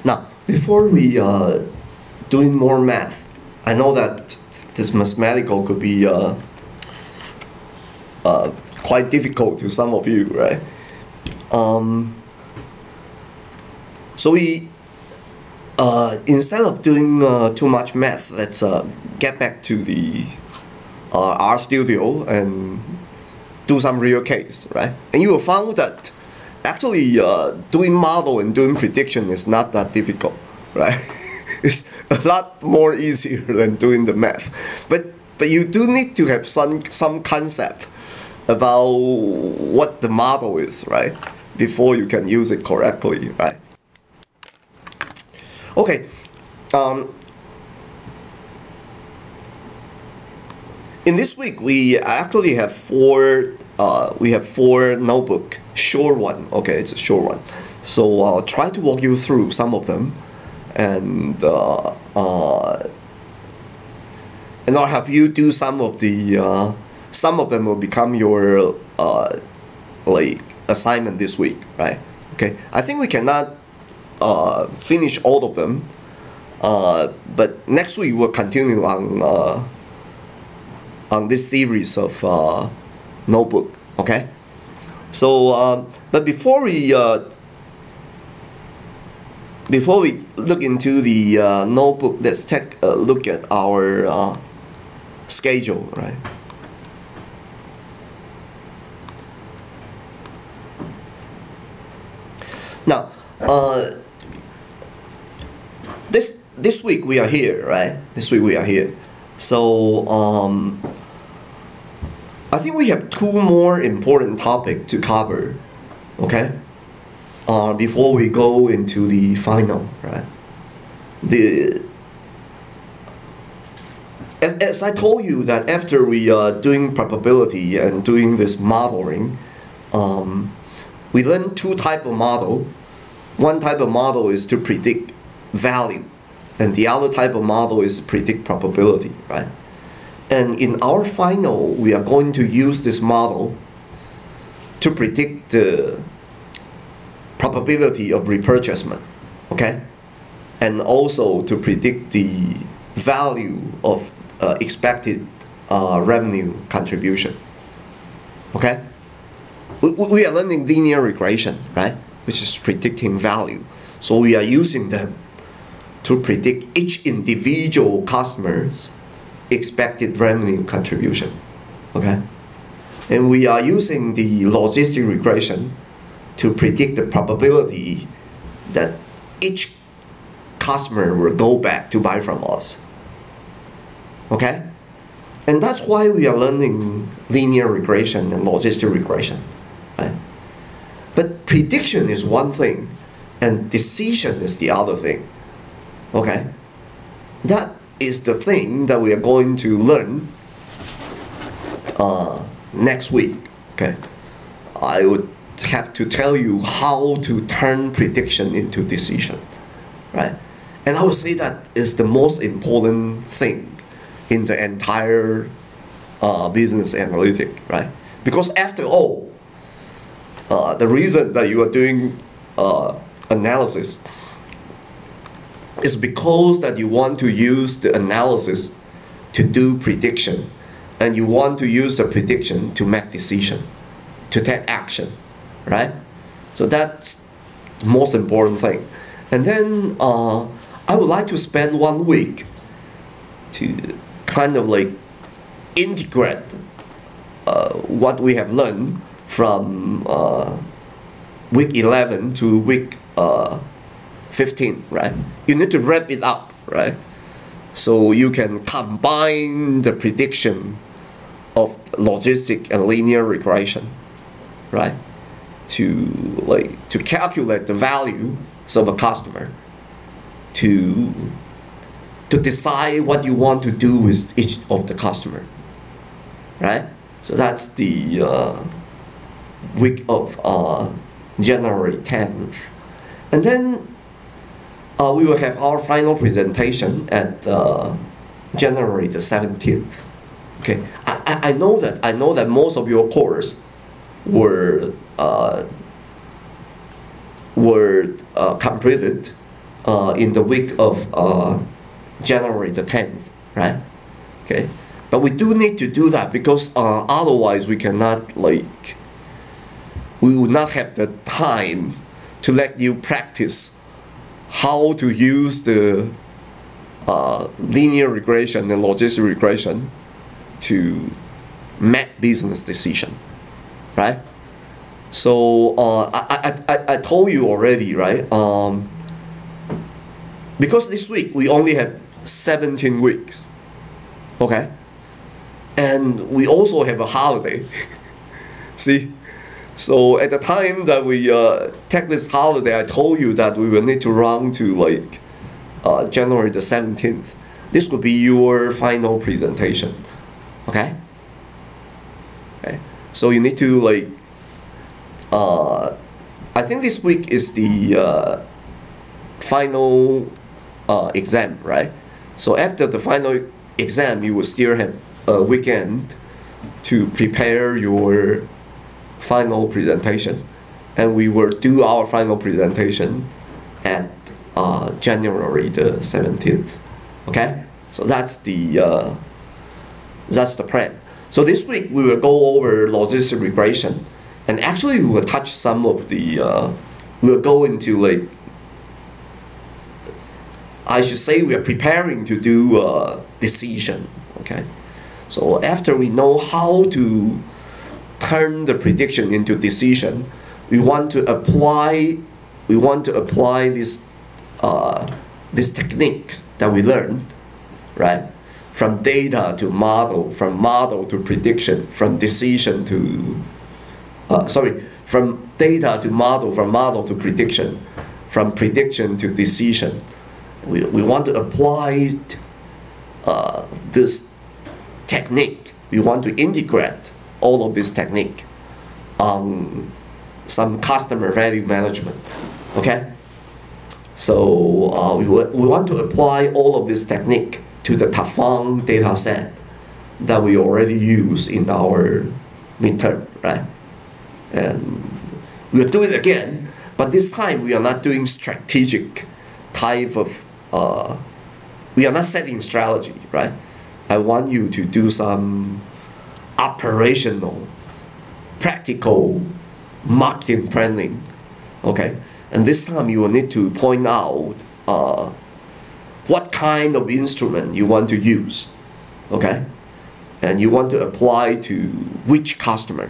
Now, before we doing more math, I know that this mathematical could be quite difficult to some of you, right? So we instead of doing too much math, let's get back to the RStudio and do some real case, right? And you will find that actually doing model and doing prediction is not that difficult, right? It's a lot more easier than doing the math, but you do need to have some concept about what the model is, right, before you can use it correctly, right? Okay. In this week, we actually have four notebook, short one. Okay, it's a short one. So I'll try to walk you through some of them, and I'll have you do some of the. Some of them will become your like assignment this week, right? Okay, I think we cannot finish all of them, but next week we'll continue on this series of notebook. Okay, so but before we look into the notebook, let's take a look at our schedule, right? Now, this week we are here, right? This week we are here. So I think we have two more important topics to cover, okay? Before we go into the final, right? As I told you that after we are doing probability and doing this modeling, we learn two types of model. One type of model is to predict value, and the other type of model is to predict probability, right? And in our final, we are going to use this model to predict the probability of repurchasement, okay? And also to predict the value of expected revenue contribution, okay? We are learning linear regression, right? Which is predicting value. So we are using them to predict each individual customer's expected revenue contribution, okay? And we are using the logistic regression to predict the probability that each customer will go back to buy from us, okay? And that's why we are learning linear regression and logistic regression, right? But prediction is one thing, and decision is the other thing, okay? That is the thing that we are going to learn next week, okay? I would have to tell you how to turn prediction into decision, right? And I would say that is the most important thing in the entire business analytic, right? Because after all, the reason that you are doing analysis is because that you want to use the analysis to do prediction, and you want to use the prediction to make decision, to take action, right? So that's the most important thing. And then I would like to spend 1 week to kind of like integrate what we have learned from week 11 to week 15, right? You need to wrap it up, right? So you can combine the prediction of logistic and linear regression, right? To calculate the value of a customer, to decide what you want to do with each of the customer, right? So that's the week of January 10th. And then we will have our final presentation at January the 17th. Okay, I know that most of your course were completed in the week of January the 10th, right? Okay, but we do need to do that because otherwise we cannot, like, we will not have the time to let you practice how to use the linear regression and logistic regression to make business decision, right? So I told you already, right? Because this week we only have 17 weeks, okay? And we also have a holiday, see? So at the time that we take this holiday, I told you that we will need to run to like January the 17th. This would be your final presentation, okay? Okay. So you need to like, I think this week is the final exam, right? So after the final exam, you will still have a weekend to prepare your final presentation, and we will do our final presentation at January the 17th. Okay, so that's the plan. So this week we will go over logistic regression, and actually we will touch some of the we will go into, like, I should say we are preparing to do decision. Okay, so after we know how to turn the prediction into decision, we want to apply this these techniques that we learned, right? From data to model, from model to prediction, from decision to from data to model, from model to prediction, from prediction to decision. We want to apply this technique. We want to integrate all of this technique on some customer value management, okay? So we want to apply all of this technique to the Tafang data set that we already use in our midterm, right? And we'll do it again, but this time we are not doing strategic type of, we are not setting strategy, right? I want you to do some operational, practical marketing planning, okay? And this time you will need to point out what kind of instrument you want to use, okay? And you want to apply to which customer.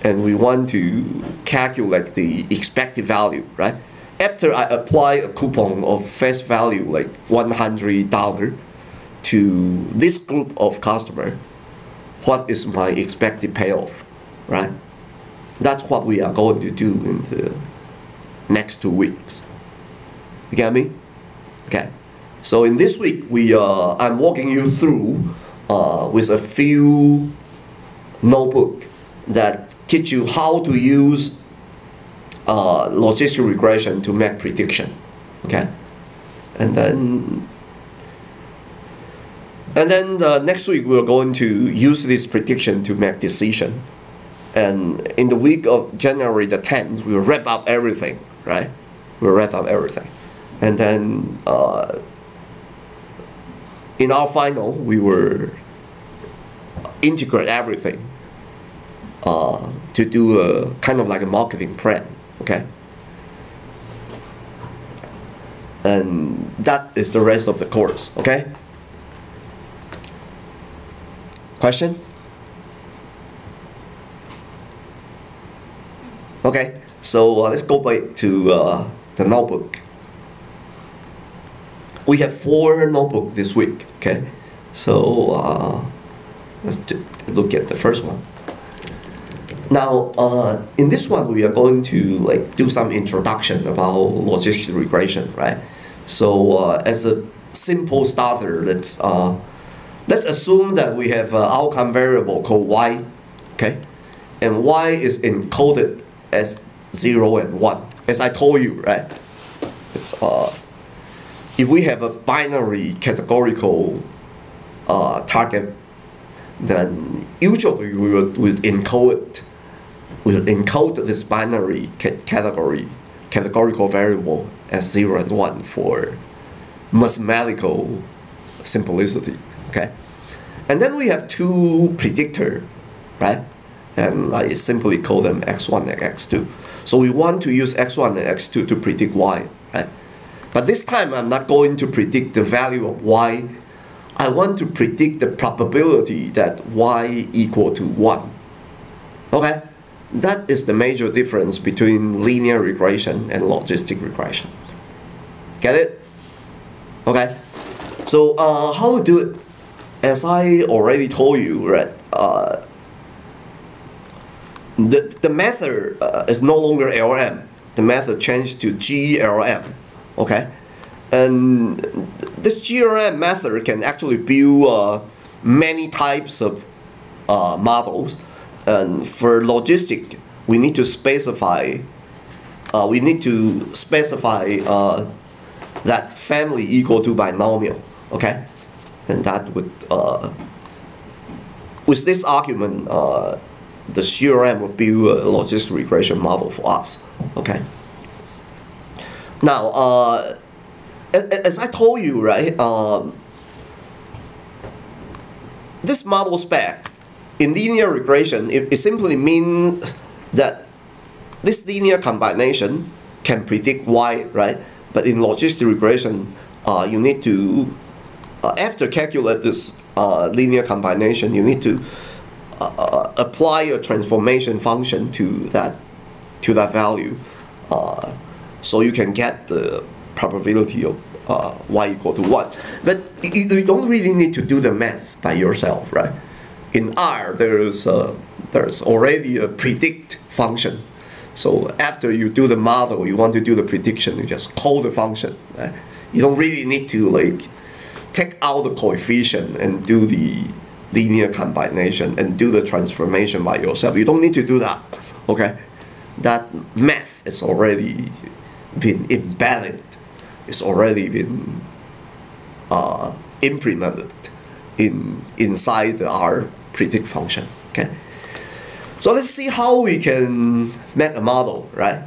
And we want to calculate the expected value, right? After I apply a coupon of face value like $100 to this group of customer, what is my expected payoff, right? That's what we are going to do in the next 2 weeks. You get me? Okay. So in this week, I'm walking you through with a few notebook that teach you how to use logistic regression to make prediction. Okay. And then next week we're going to use this prediction to make decision. And in the week of January the 10th, we'll wrap up everything, right? We'll wrap up everything. And then in our final, we will integrate everything to do a kind of like a marketing plan, okay? And that is the rest of the course, okay? Question? Okay, so let's go back to the notebook. We have 4 notebooks this week, okay? So let's look at the first one. Now, in this one, we are going to like do some introduction about logistic regression, right? So as a simple starter, let's assume that we have an outcome variable called y, okay? And y is encoded as 0 and 1, as I told you, right? It's if we have a binary categorical target, then usually we will encode this binary categorical variable as 0 and 1 for mathematical simplicity, okay? And then we have two predictor, right? And I simply call them x1 and x2. So we want to use x1 and x2 to predict y, right? But this time I'm not going to predict the value of y. I want to predict the probability that y equal to 1, okay? That is the major difference between linear regression and logistic regression. Get it? Okay. So how to do it? As I already told you, right? The method is no longer LM. The method changed to GLM. Okay. And this GLM method can actually build many types of models. And for logistic, we need to specify. That family equal to binomial. Okay, and that would with this argument, the CRM would build a logistic regression model for us. Okay. Now, as I told you, right, this model spec in linear regression, it simply means that this linear combination can predict y, right? But in logistic regression, you need to, after calculate this linear combination, you need to apply a transformation function to that value, so you can get the probability of y equal to 1. But you don't really need to do the math by yourself, right? In R, there's already a predict function. So after you do the model, you want to do the prediction, you just call the function, right? You don't really need to like take out the coefficient and do the linear combination and do the transformation by yourself. You don't need to do that, okay? That math is already been embedded. It's already been implemented inside our predict function, okay? So let's see how we can make a model, right?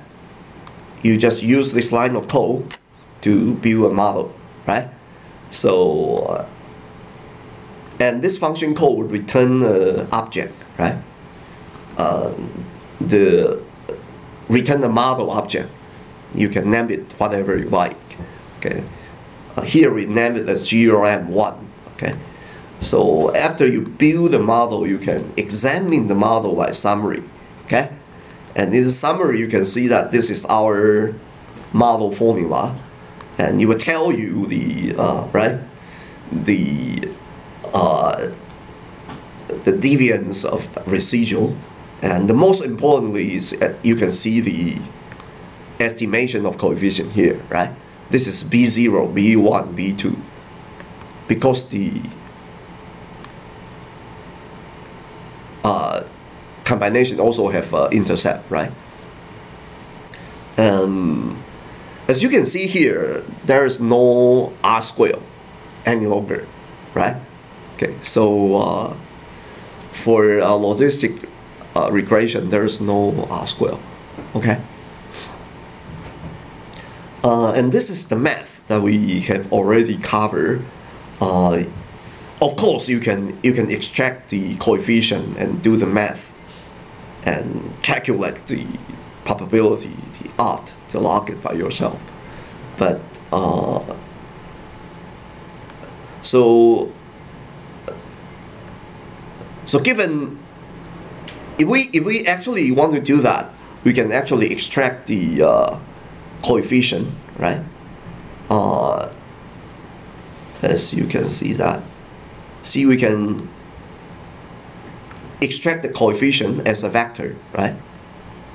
You just use this line of code to build a model, right? So, and this function code would return an object, right? Return the model object. You can name it whatever you like, okay? Here we name it as GRM1, okay? So after you build the model, you can examine the model by summary, okay? And in the summary, you can see that this is our model formula, and it will tell you the deviance of the residual, and the most importantly is you can see the estimation of coefficient here, right? This is B0, B1, B2, because the combination also have intercept, right? As you can see here, there is no R square any longer, right? Okay, so for logistic regression, there is no R square, okay? And this is the math that we have already covered. Of course, you can extract the coefficient and do the math and calculate the probability, the odds, to log it by yourself. But so given if we actually want to do that, we can actually extract the coefficient, right? As you can see that. See, we can extract the coefficient as a vector, right?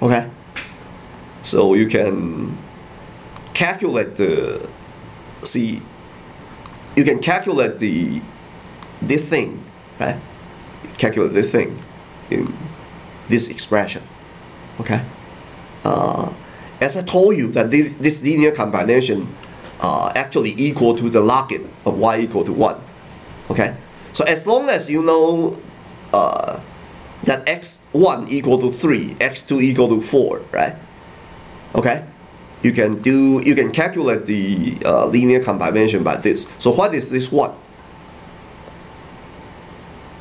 Okay. So you can calculate the, see, you can calculate this thing, right? Calculate this thing in this expression, okay? As I told you that this linear combination actually equal to the logit of y equal to 1, okay? So as long as you know that x1 equal to 3, x2 equal to 4, right? Okay? you can calculate the linear combination by this. So what is this one?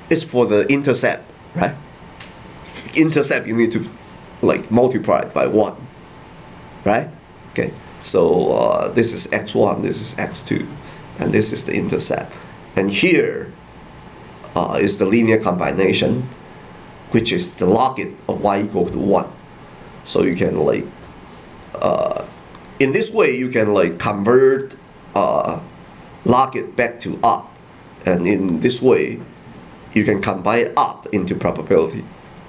It's for the intercept, right? Intercept, you need to like multiply it by 1, right? Okay, so this is x1, this is x2, and this is the intercept. And here is the linear combination, which is the log of y equal to 1. So you can like, in this way, you can like convert log it back to odd. And in this way, you can combine odd into probability,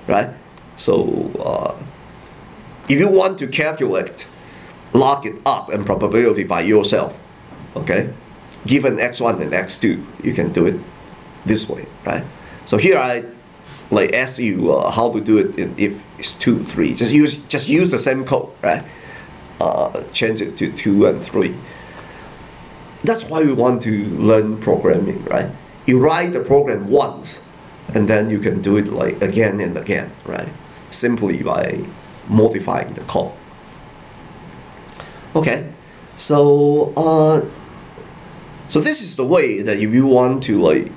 right? So if you want to calculate log it odd and probability by yourself, okay, given x1 and x2, you can do it this way, right? So here I like ask you how to do it if it's 2, 3. Just use the same code, right? Change it to 2 and 3. That's why we want to learn programming, right? You write the program once, and then you can do it like again and again, right? Simply by modifying the code. Okay, so so this is the way that if you want to like,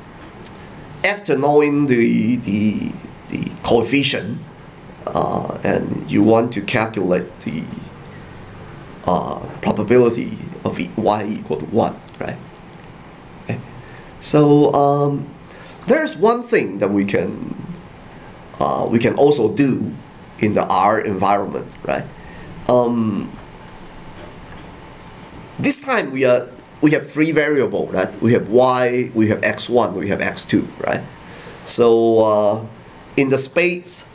after knowing the coefficient, and you want to calculate the probability of y equal to 1, right? Okay. So there's one thing that we can also do in the R environment, right? This time we have 3 variables, right? We have y, we have x1, we have x2, right? So in the space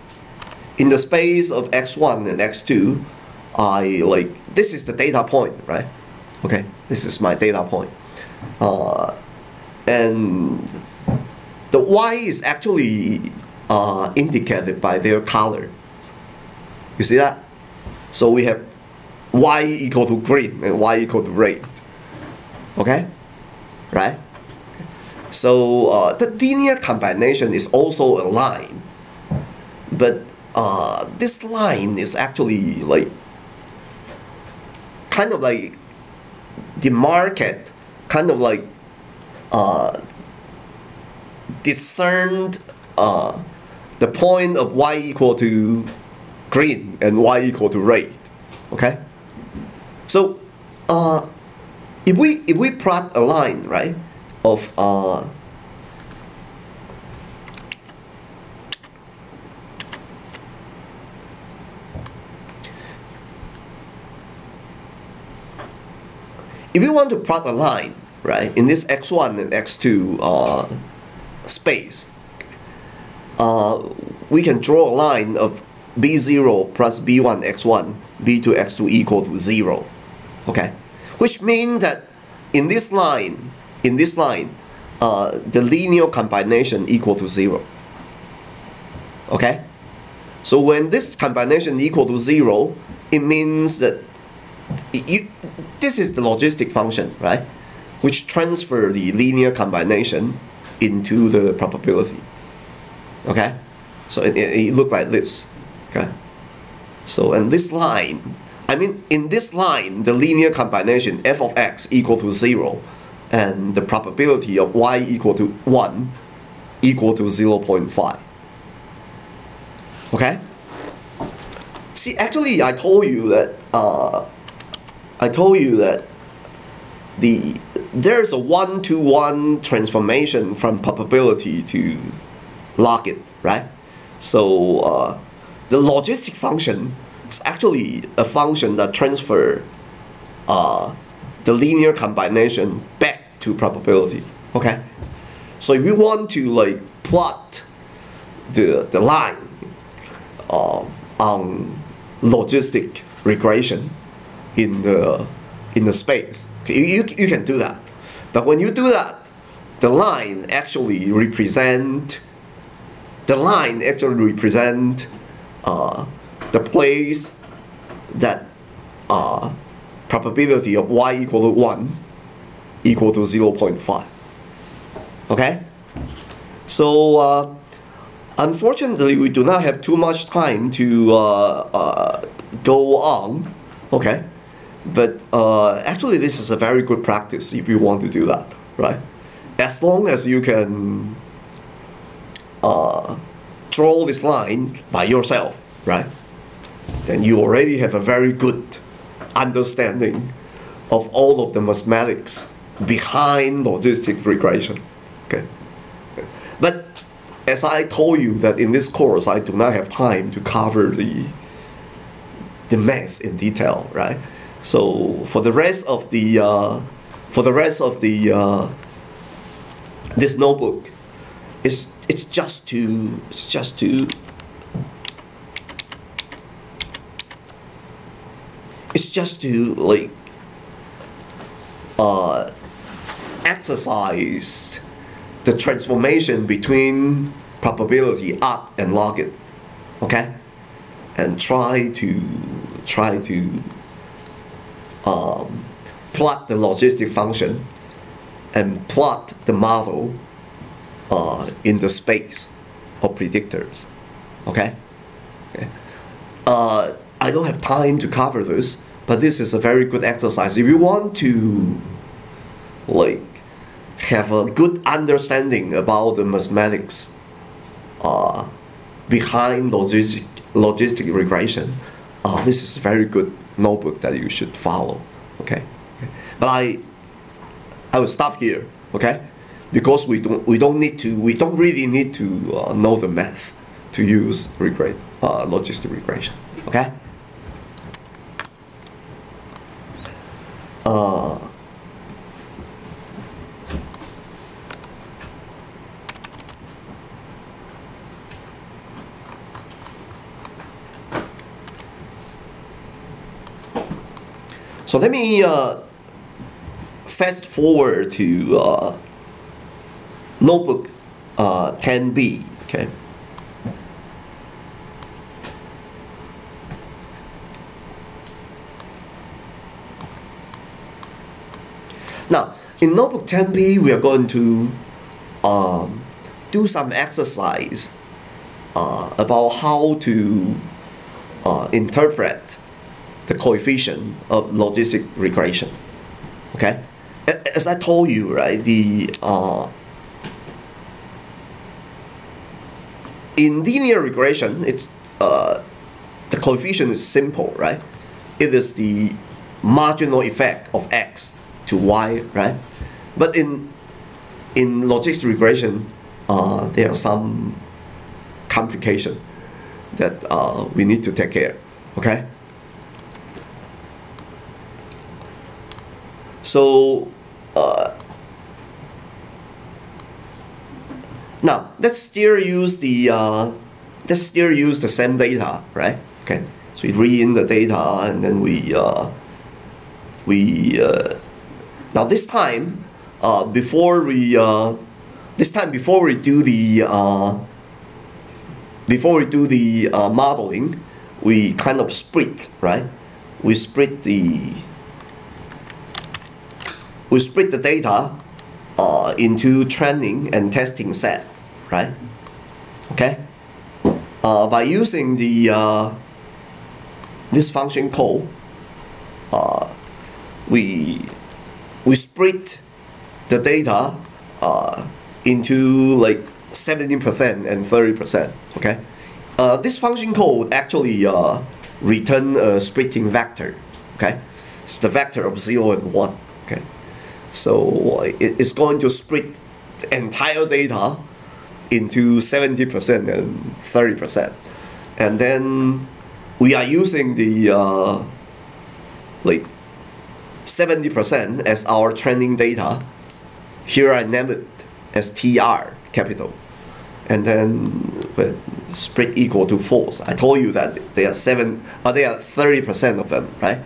of x1 and x2, I like, this is the data point, right? Okay, this is my data point, and the y is actually indicated by their color. You see that? So we have y equal to green and y equal to red. Okay, right? So the linear combination is also a line, but this line is actually like kind of like demarcate, kind of like discerned the point of y equal to green and y equal to red. Okay, so if we plot a line, right, of if you want to plot a line, right, in this x1 and x2 space, we can draw a line of b0 plus b1 x1, b2 x2 equal to 0. Okay, which means that in this line, the linear combination equal to 0. Okay, so when this combination equal to 0, it means that this is the logistic function, right, which transfer the linear combination into the probability. Okay, so it look like this. Okay, so in this line, I mean, in this line, the linear combination f of x equal to 0, and the probability of y equal to 1 equal to 0.5. Okay? See, actually, I told you that there's a 1-to-1 transformation from probability to log it, right? So the logistic function is actually a function that transfers the linear combination back to probability. Okay, so if you want to like plot the line on logistic regression in the space, okay, you can do that. But when you do that, the line actually represent the place that probability of y equal to 1 equal to 0.5. Okay? So unfortunately, we do not have too much time to go on. Okay? But actually, this is a very good practice if you want to do that, right? As long as you can draw this line by yourself, right? Then you already have a very good understanding of all of the mathematics behind logistic regression. Okay. But as I told you that in this course, I do not have time to cover the math in detail, right? So for the rest of the this notebook, it's just to like exercise the transformation between probability up and log it, okay, and try to plot the logistic function and plot the model in the space of predictors, okay? I don't have time to cover this, but this is a very good exercise. If you want to like have a good understanding about the mathematics behind logistic regression, this is a very good notebook that you should follow, okay? But I will stop here, okay? Because we don't really need to know the math to use logistic regression, okay? So let me fast forward to notebook 10B, okay? Now, in notebook 10B, we are going to do some exercise about how to interpret the coefficient of logistic regression, okay? As I told you, right, in linear regression, it's the coefficient is simple, right? It is the marginal effect of x to y, right? But in logistic regression, there are some complication that we need to take care, okay? So now let's still use the same data, right? Okay, so we read in the data and then now this time before we do the modeling, we kind of split, right? We split the data into training and testing set, right? Okay. By using this function code, we split the data into like 17% and 30%. Okay. This function code actually return a splitting vector. Okay. It's the vector of 0 and 1. Okay. So it's going to split the entire data into 70% and 30%. And then we are using the like 70% as our training data. Here I name it as TR capital. And then split equal to false. I told you that there are 30% of them, right?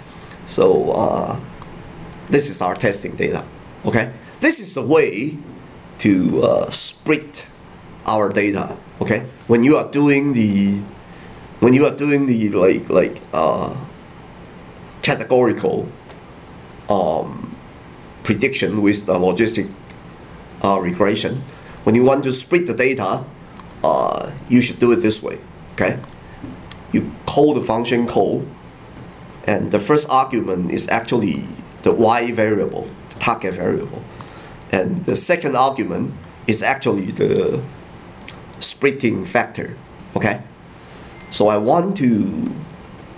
So this is our testing data. Okay, this is the way to split our data. Okay, when you are doing the categorical prediction with the logistic regression, when you want to split the data, you should do it this way. Okay, you call the function code And the first argument is actually the y variable, the target variable. And the second argument is actually the splitting factor, okay? So I want to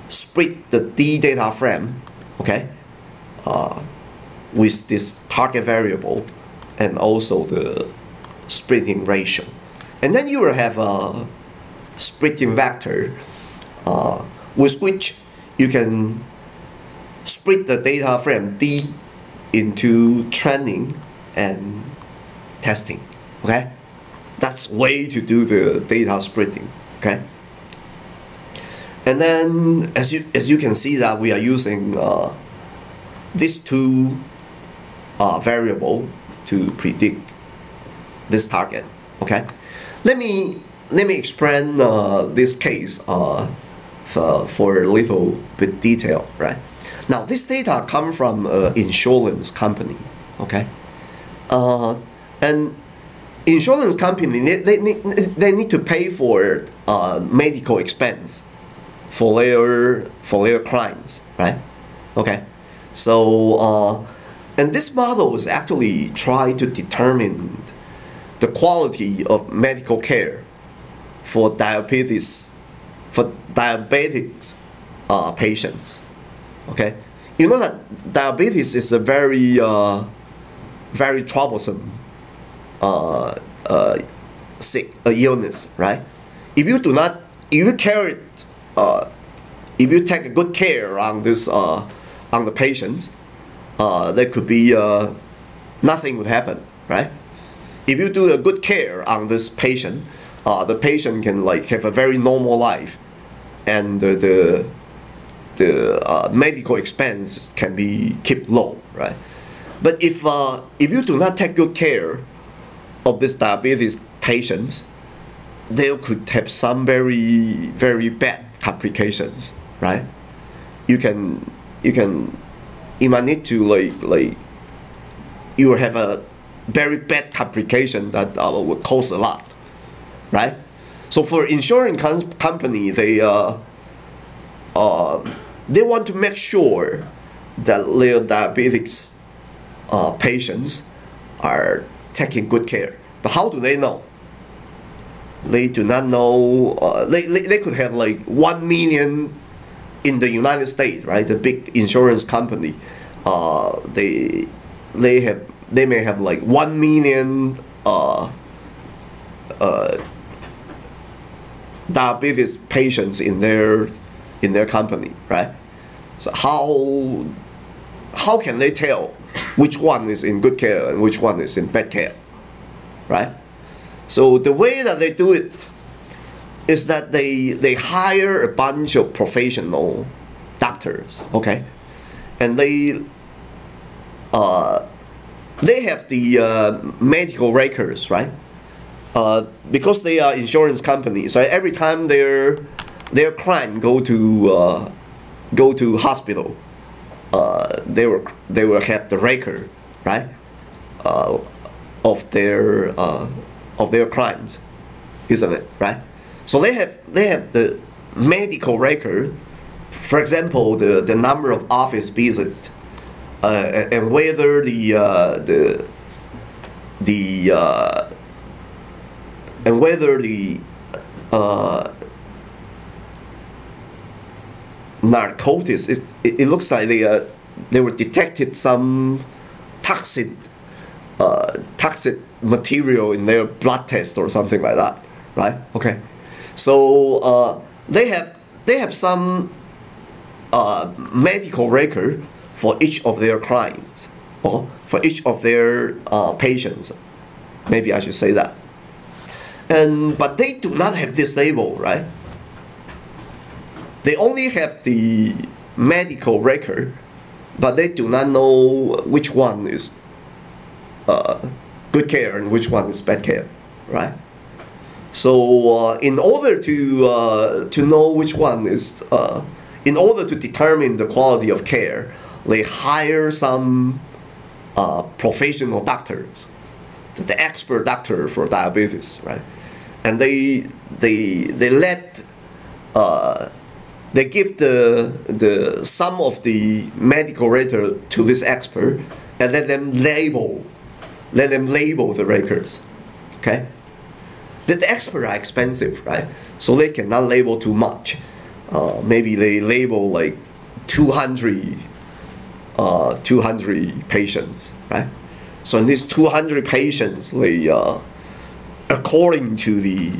split the D data frame, okay, with this target variable and also the splitting ratio. And then you will have a splitting vector with which you can split the data frame D into training and testing, okay? That's way to do the data splitting, okay? And then as you can see that we are using these two variable to predict this target, okay? Let me explain this case for a little bit detail, right? Now this data come from an insurance company, okay? And insurance company, they need to pay for medical expense for their clients, right? Okay, so and this model is actually trying to determine the quality of medical care for diabetics patients. Okay, you know that diabetes is a very very troublesome illness, right? If you take good care on this on the patients, there could be nothing would happen, right? If you do a good care on this patient, the patient can like have a very normal life, and the medical expense can be kept low, right? But if you do not take good care of this diabetes patients, they could have some very, very bad complications, right? You might need to like you will have a very bad complication that will cost a lot, right? So for insurance company, they want to make sure that their diabetics patients are taking good care. But how do they know? They do not know. They could have like 1 million in the United States, right? The big insurance company. They may have like 1 million diabetes patients in their company, right? So how can they tell which one is in good care and which one is in bad care, right? So the way that they do it is that they hire a bunch of professional doctors, okay, and they have the medical records, right? Because they are insurance companies, so every time their client go to hospital, they will have the record, right, of their clients, isn't it, right? So they have the medical record, for example, the number of office visits, and whether the narcotics, it looks like they were detected some toxic material in their blood test or something like that, right? Okay, so they have some medical record for each of their clients, or for each of their patients. Maybe I should say that. But they do not have this label, right? They only have the medical record, but they do not know which one is good care and which one is bad care, right? So in order to know which one is, in order to determine the quality of care, they hire some professional doctors, the expert doctor for diabetes, right? And they let they give the some of the medical record to this expert and let them label the records. Okay? The experts are expensive, right? So they cannot label too much. Maybe they label like 200 patients, right? So in these 200 patients, they according to the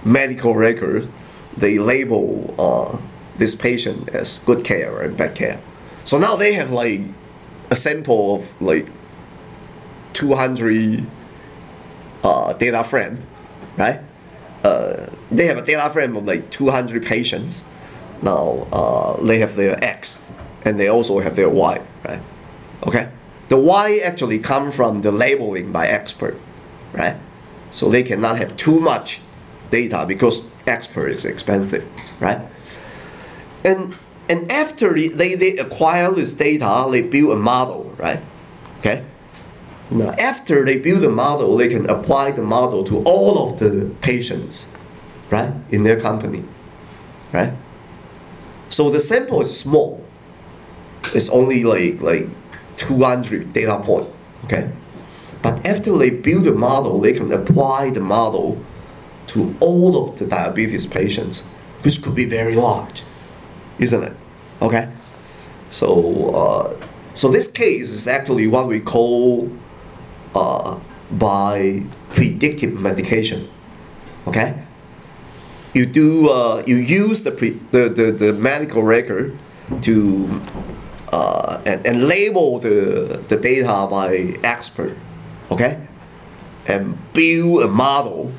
medical record, they label this patient as good care and bad care. So now they have like a sample of like 200 data frame, right? They have a data frame of like 200 patients. Now they have their X and they also have their Y, right? Okay? The Y actually come from the labeling by expert, right? So they cannot have too much data because expert is expensive, right? And after they acquire this data, they build a model, right? Okay? Now, after they build a model, they can apply the model to all of the patients, right, in their company, right? So the sample is small. It's only like 200 data point, okay? But after they build a model, they can apply the model to all of the diabetes patients, which could be very large, isn't it? Okay? So, so this case is actually what we call by predictive medication. Okay, you use the medical record to and label the data by expert. Okay, and build a model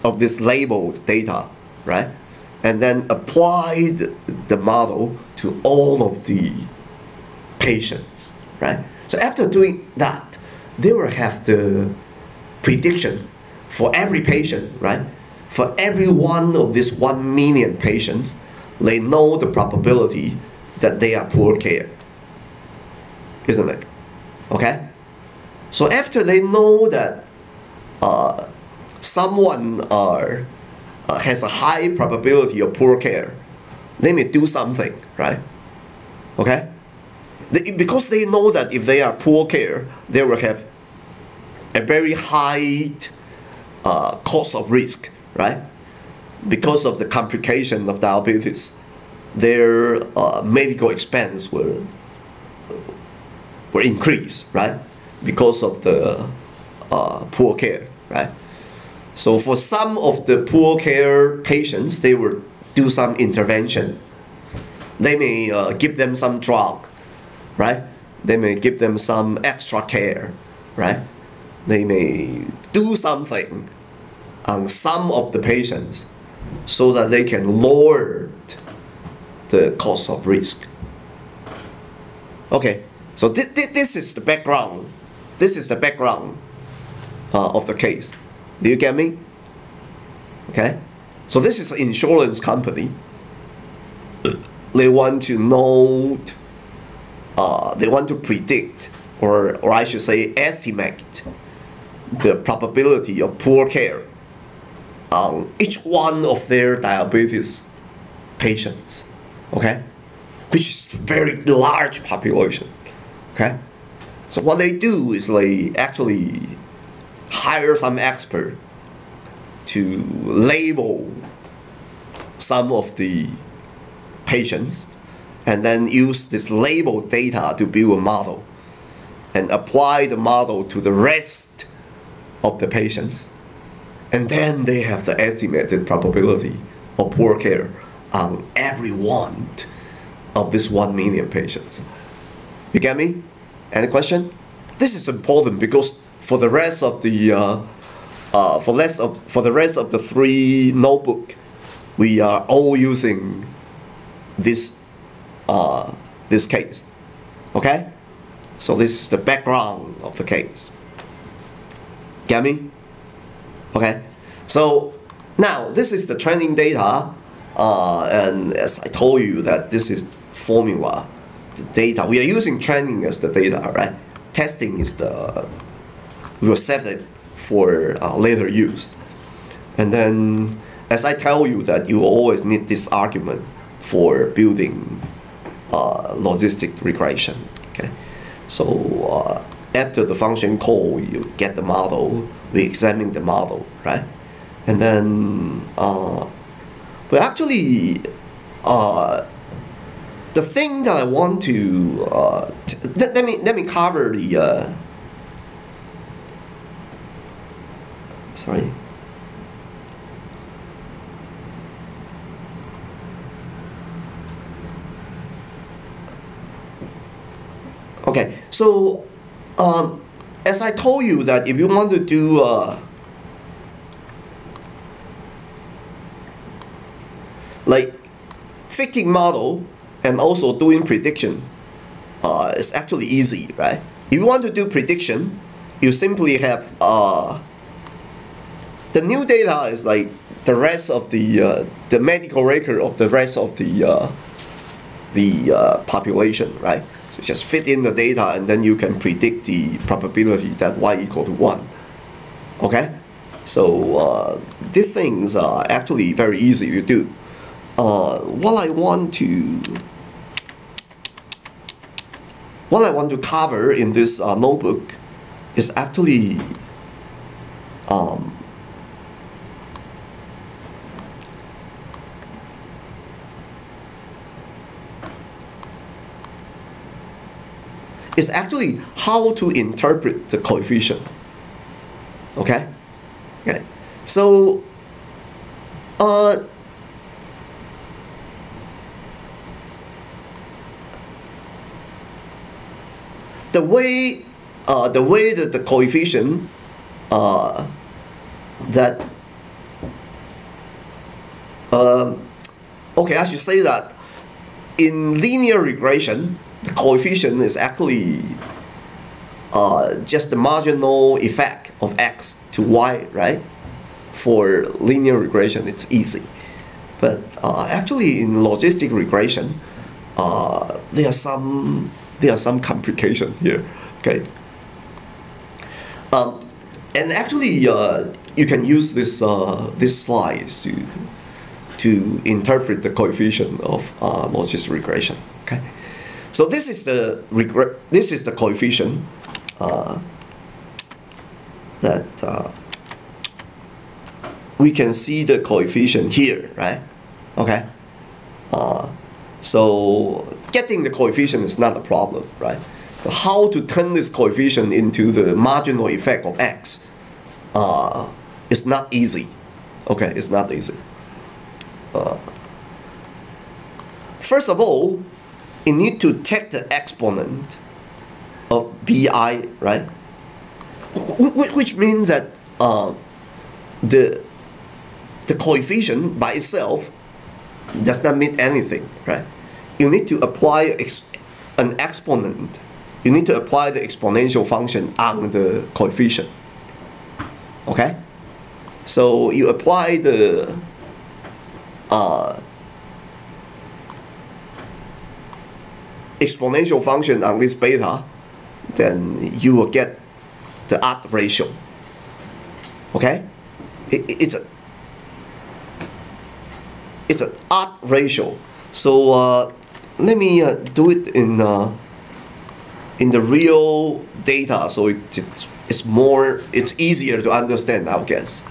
of this labeled data, right? And then apply the model to all of the patients, right? So after doing that, they will have the prediction for every patient, right? For every one of these 1 million patients, they know the probability that they are poor care, isn't it? Okay? So after they know that someone has a high probability of poor care, they may do something, right? Okay? Because they know that if they are poor care, they will have a very high cost of risk, right? Because of the complication of diabetes, their medical expense will increase, right? Because of the poor care, right? So for some of the poor care patients, they will do some intervention. They may give them some drug, right? They may give them some extra care, right? They may do something on some of the patients so that they can lower the cost of risk. Okay, so this is the background. This is the background of the case. Do you get me? Okay, so this is an insurance company. They want to know, they want to predict, or I should say estimate the probability of poor care on each one of their diabetes patients, okay? Which is a very large population, okay? So what they do is they actually hire some expert to label some of the patients and then use this labeled data to build a model and apply the model to the rest of the patients. And then they have the estimated probability of poor care on every one of this 1 million patients. You get me? Any question? This is important because for the rest of the for the rest of the 3 notebook, we are all using this this case. Okay? So this is the background of the case. Get me? Okay? So now this is the training data, and as I told you that this is formula, the data. We are using training as the data, right? Testing is the, we will save it for later use. And then as I tell you that you always need this argument for building logistic regression. Okay, so after the function call, you get the model. We examine the model, right? And then, but actually, the thing that I want to let me cover the sorry. Okay, so as I told you that if you want to do like fitting model and also doing prediction, it's actually easy, right? If you want to do prediction, you simply have the new data is like the rest of the medical record of the rest of the population, right? So just fit in the data and then you can predict the probability that y equal to 1. Okay? So these things are actually very easy to do. What I want to cover in this notebook is actually how to interpret the coefficient. Okay? Okay. So the way that the coefficient okay, I should say that in linear regression, the coefficient is actually just the marginal effect of x to y, right? For linear regression, it's easy. But actually, in logistic regression, there are some complication here. Okay. And actually, you can use this slides to interpret the coefficient of logistic regression. Okay. So this is the coefficient that we can see the coefficient here, right? Okay. So getting the coefficient is not a problem, right? But how to turn this coefficient into the marginal effect of x is not easy. Okay, it's not easy. First of all, you need to take the exponent of bi, right? Which means that the coefficient by itself does not mean anything, right? You need to apply an exponent. You need to apply the exponential function on the coefficient. Okay? So you apply the exponential function on this beta, then you will get the odd ratio. Okay? It's an odd ratio. So let me do it in the real data, so it's easier to understand, I guess.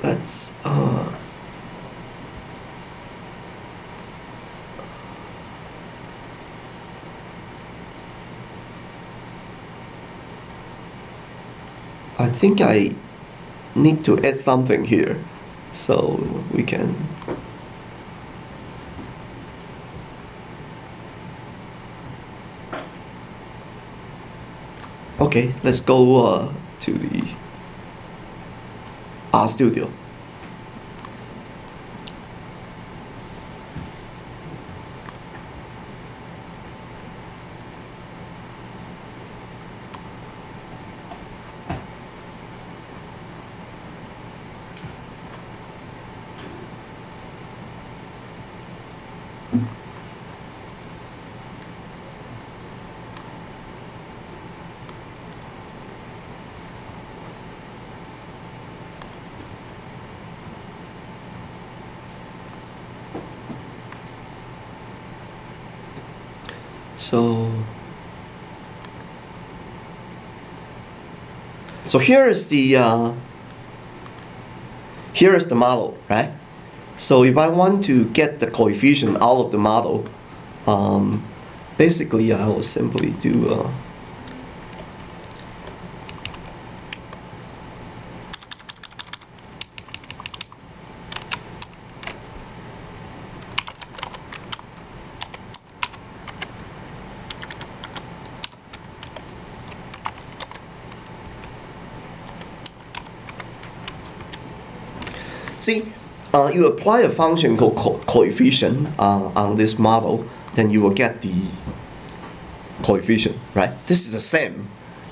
Let's I think I need to add something here, so we can. Okay, let's go to the RStudio. So here is the model, right? So if I want to get the coefficient out of the model, basically I will simply do see, you apply a function called coefficient on this model, then you will get the coefficient, right? This is the same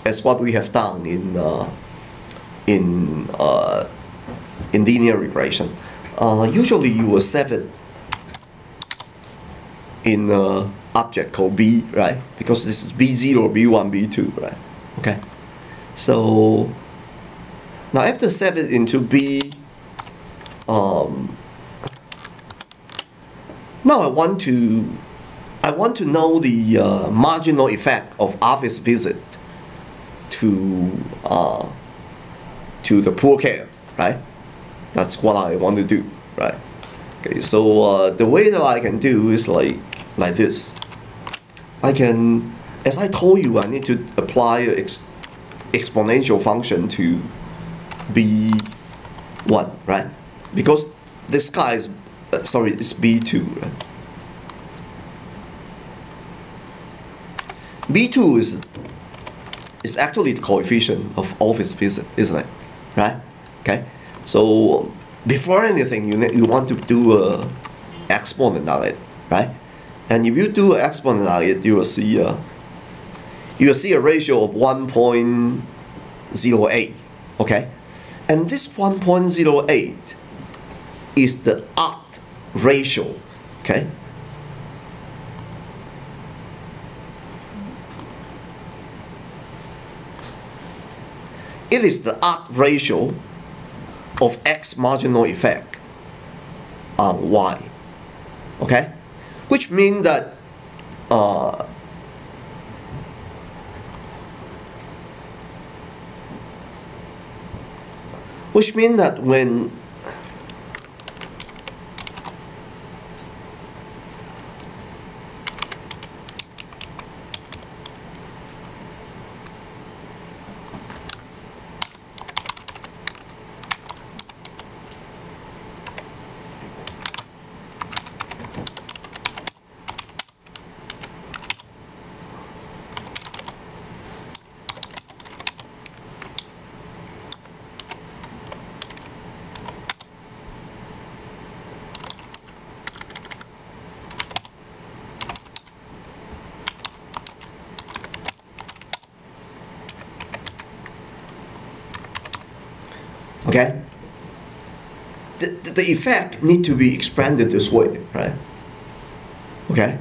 as what we have done in linear regression. Usually you will save it in an object called B, right? Because this is B0, B1, B2, right? Okay. So now after save it into B, now I want to know the marginal effect of office visit to the poor care, right? That's what I want to do, right? Okay, so the way that I can do is like this. I can, as I told you, I need to apply an exponential function to B1, right? Because this guy is, sorry, it's B2, right? B2 is actually the coefficient of office visit, isn't it? Right? Okay. So before anything, you want to do a exponent on it, right? And if you do an exponent on it, you will see a ratio of 1.08. Okay, and this 1.08 is the odd ratio. Okay. It is the odd ratio of X marginal effect on Y, okay? Which means that when okay, the effect need to be expanded this way, right? Okay.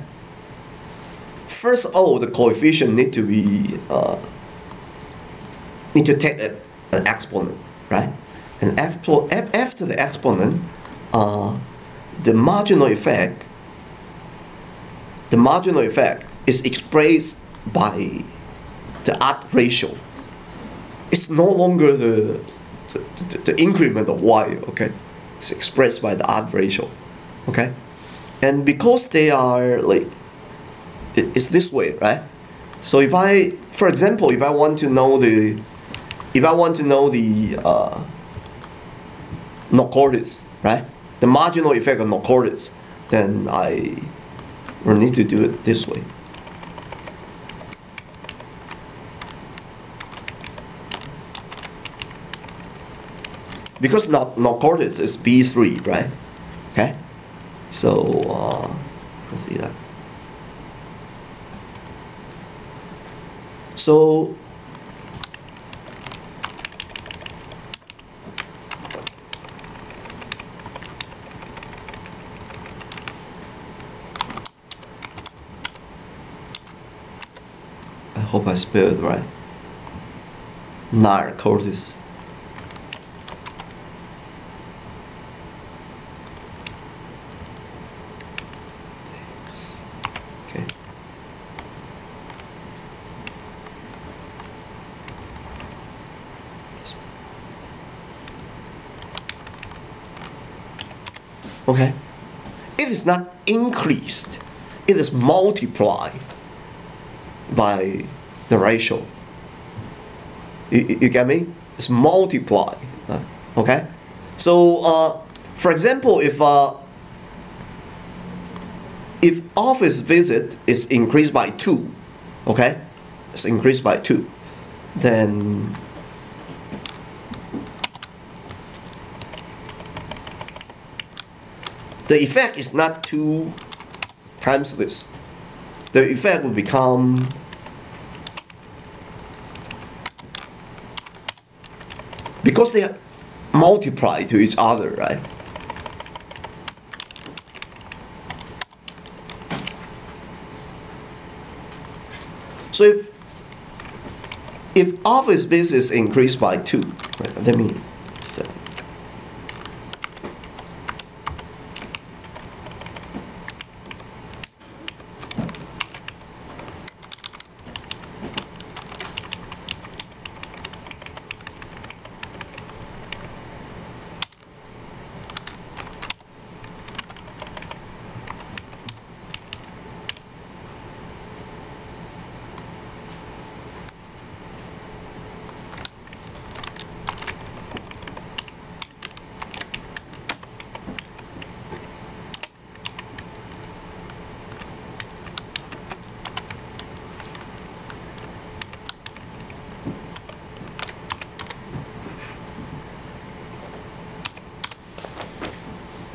First of all, the coefficient need to take an exponent, right? And after the exponent, the marginal effect is expressed by the odd ratio. It's no longer the increment of Y, okay? It's expressed by the odd ratio, okay? And because they are like, it's this way, right? So if I, for example, if I want to know the no-quarters, right? The marginal effect of no-quarters, then I will need to do it this way. Because no-quarters is B3, right? Okay? So, let's see that. So, I hope I spelled it right. Non-quarters. Okay? It is not increased. It is multiplied by the ratio. You get me? It's multiplied. Okay? So, for example, if office visit is increased by 2, okay? It's increased by 2, then the effect is not 2 times this. The effect will become because they are multiplied to each other, right? So if office business increased by 2, right, let me say.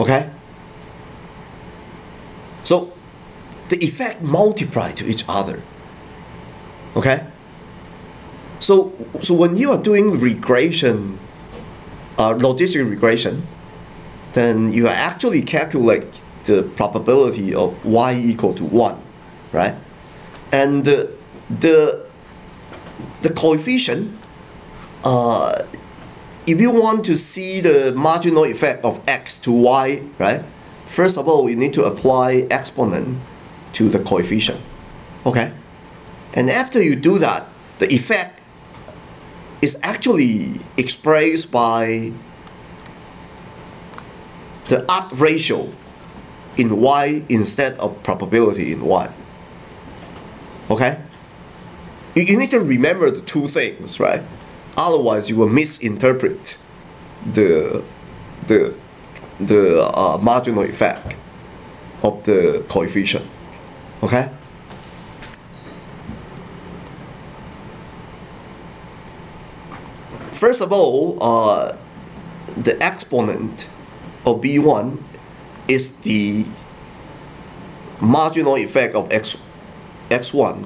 Okay? So the effect multiply to each other. Okay? So when you are doing regression, logistic regression, then you actually calculate the probability of y equal to 1, right? And the coefficient, if you want to see the marginal effect of x to y, right? First of all, you need to apply exponent to the coefficient, okay? And after you do that, the effect is actually expressed by the odds ratio in y instead of probability in y, okay? You need to remember the two things, right? Otherwise, you will misinterpret the marginal effect of the coefficient. Okay? First of all, the exponent of B1 is the marginal effect of x1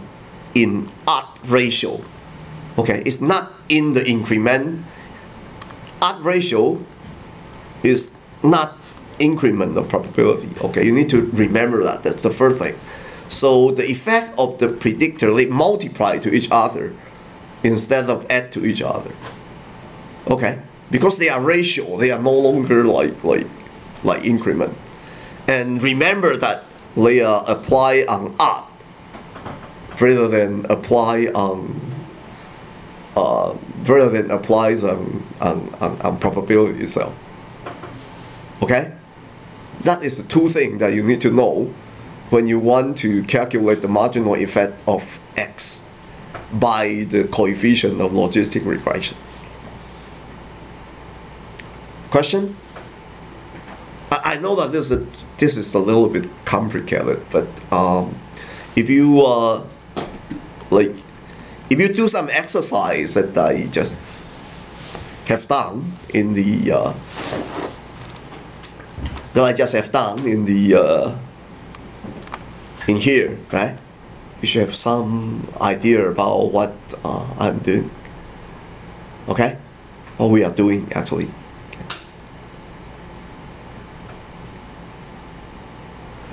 in odds ratio. Okay, it's not in the increment. Odds ratio is not increment of probability. Okay, you need to remember that. That's the first thing. So the effect of the predictor, they multiply to each other instead of add to each other. Okay, because they are ratio, they are no longer like increment. And remember that they are apply on odd rather than apply on applies on probability itself. Okay? That is the two things that you need to know when you want to calculate the marginal effect of x by the coefficient of logistic regression. Question? I know that this is a little bit complicated, but if you if you do some exercise that I just have done in the in here, right? You should have some idea about what I'm doing. Okay, what we are doing actually.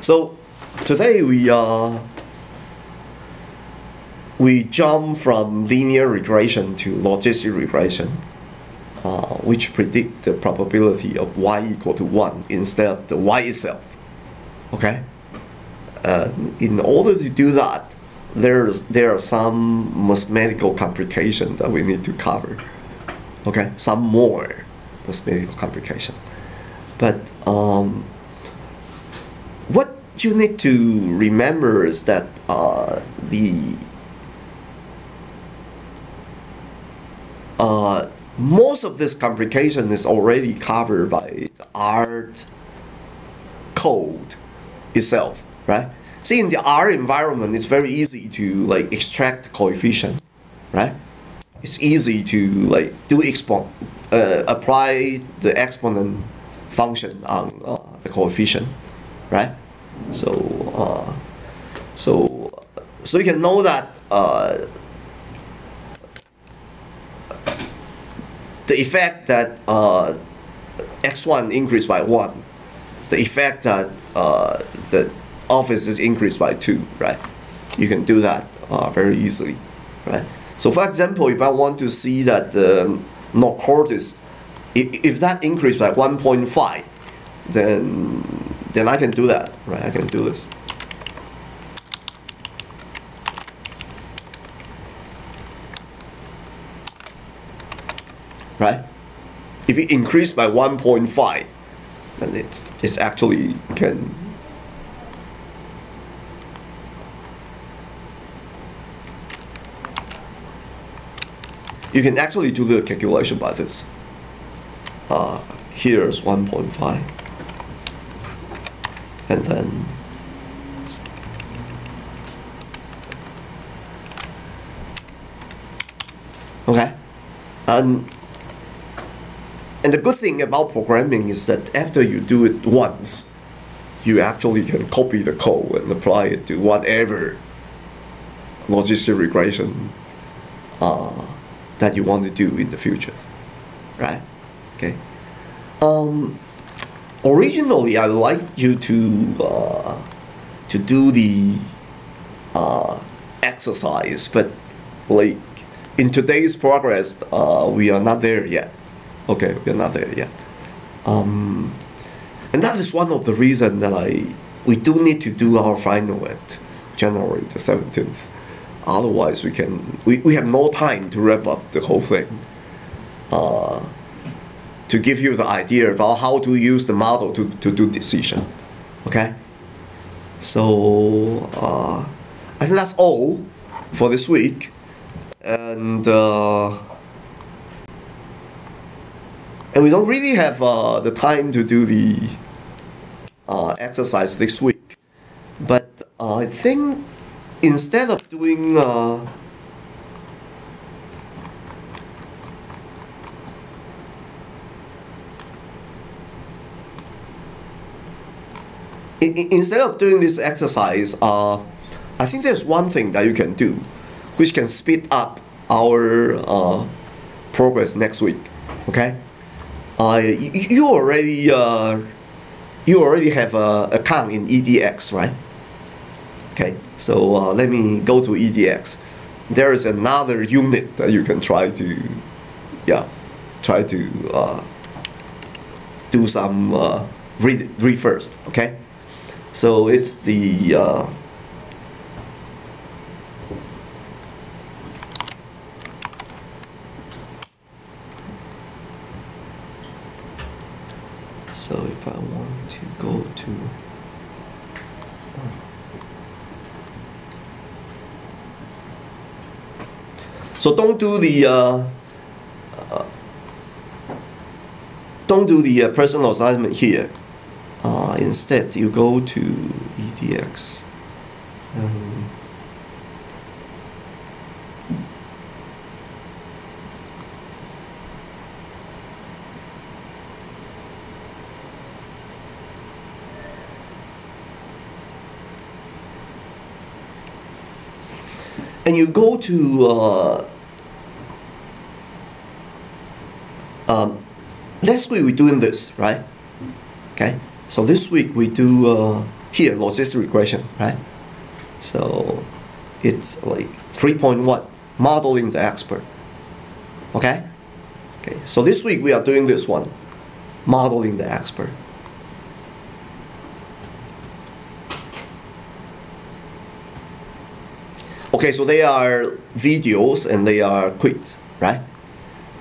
So today we jump from linear regression to logistic regression, which predict the probability of y equal to 1 instead of the y itself. Okay? In order to do that, there are some mathematical complications that we need to cover. Okay? Some more mathematical complication. But what you need to remember is that most of this complication is already covered by the R code itself, right? See, in the R environment, it's very easy to like extract the coefficient, right? It's easy to like do apply the exponent function on the coefficient, right? So you can know that the effect that x1 increased by 1, the effect that the office is increased by 2, right? You can do that very easily, right? So for example, if I want to see that the North Cortis, if that increased by 1.5, then I can do that, right? I can do this. Right? If it increased by 1.5, then it's actually can. You can actually do the calculation by this. Here's 1.5, and then okay, and the good thing about programming is that after you do it once, you actually can copy the code and apply it to whatever logistic regression that you want to do in the future, right? Okay. Originally, I would like you to do the exercise, but like in today's progress, we are not there yet. Okay, we're not there yet. And that is one of the reasons that we do need to do our final at January the 17th. Otherwise, we have no time to wrap up the whole thing. To give you the idea about how to use the model to do decision. Okay? So I think that's all for this week. And we don't really have the time to do the exercise this week. But I think instead of doing instead of doing this exercise, I think there's one thing that you can do, which can speed up our progress next week. Okay, you already have an account in EDX, right? Okay, so let me go to EDX. There is another unit that you can try to do some read first. Okay. So it's the so if I want to go to so don't do the personal assignment here. Instead, you go to EDX. And you go to last week we're doing this, right? Okay. So this week we do here logistic regression, right? So it's like 3.1, modeling the expert. Okay? Okay. So this week we are doing this one, modeling the expert. Okay, so they are videos and they are quiz, right?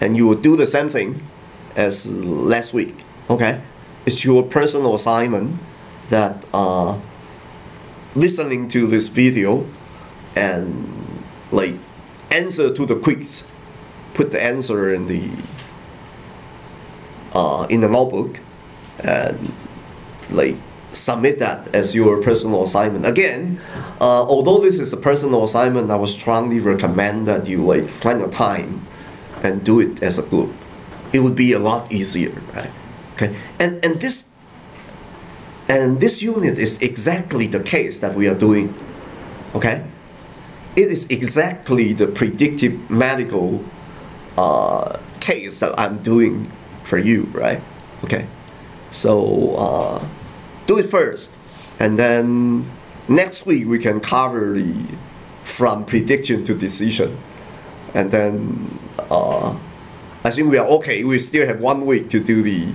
And you will do the same thing as last week. Okay? It's your personal assignment that listening to this video and like answer to the quiz, put the answer in the notebook and like submit that as your personal assignment. Again, although this is a personal assignment, I would strongly recommend that you like find a time and do it as a group. It would be a lot easier, right? Okay, and this unit is exactly the case that we are doing. Okay, it is exactly the predictive medical case that I'm doing for you, right? Okay, so do it first, and then next week we can cover the from prediction to decision, and then I think we are okay. We still have 1 week to do the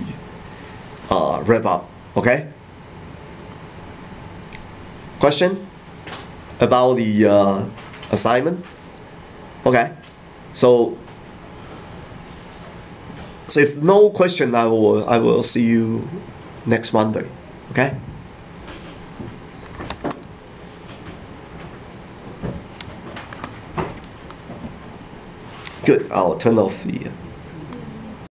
wrap up. Okay. Question about the assignment? Okay. So if no question, I will see you next Monday. Okay. Good. I'll turn off the